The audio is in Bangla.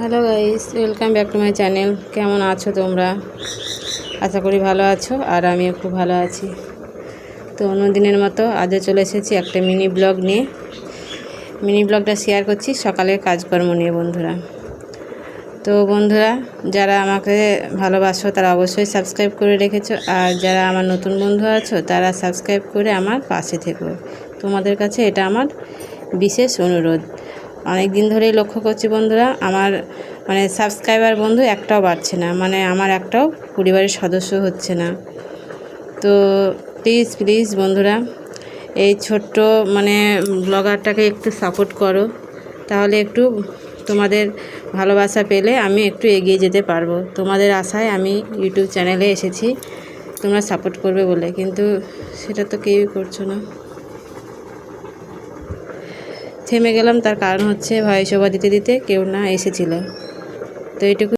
Hello guys, welcome back to my channel. কেমন আছো তোমরা? আশা করি ভালো আছো, আর আমিও খুব ভালো আছি। তো অন্যদিনের মতো আজও চলে এসেছি একটা মিনি ব্লগ নিয়ে। মিনি ব্লগটা শেয়ার করছি সকালের কাজকর্ম নিয়ে বন্ধুরা। তো বন্ধুরা, যারা আমাকে ভালোবাসো তারা অবশ্যই সাবস্ক্রাইব করে রেখেছো, আর যারা আমার নতুন বন্ধু আছো তারা সাবস্ক্রাইব করে আমার পাশে থেকো। তোমাদের কাছে এটা আমার বিশেষ অনুরোধ। অনেক দিন ধরেই লক্ষ্য করছি বন্ধুরা, আমার সাবস্ক্রাইবার বন্ধু একটাও বাড়ছে না, আমার একটাও পরিবারের সদস্য হচ্ছে না। তো প্লিজ বন্ধুরা, এই ছোট্ট ব্লগারটাকে একটু সাপোর্ট করো, তাহলে একটু তোমাদের ভালোবাসা পেলে আমি একটু এগিয়ে যেতে পারবো। তোমাদের আশায় আমি ইউটিউব চ্যানেলে এসেছি তোমরা সাপোর্ট করবে বলে, কিন্তু সেটা তো কেউই করছো না। থেমে গেলাম, তার কারণ হচ্ছে ভয়েস ওভার দিতে দিতে কেউ না এসেছিলো। তো এইটুকু।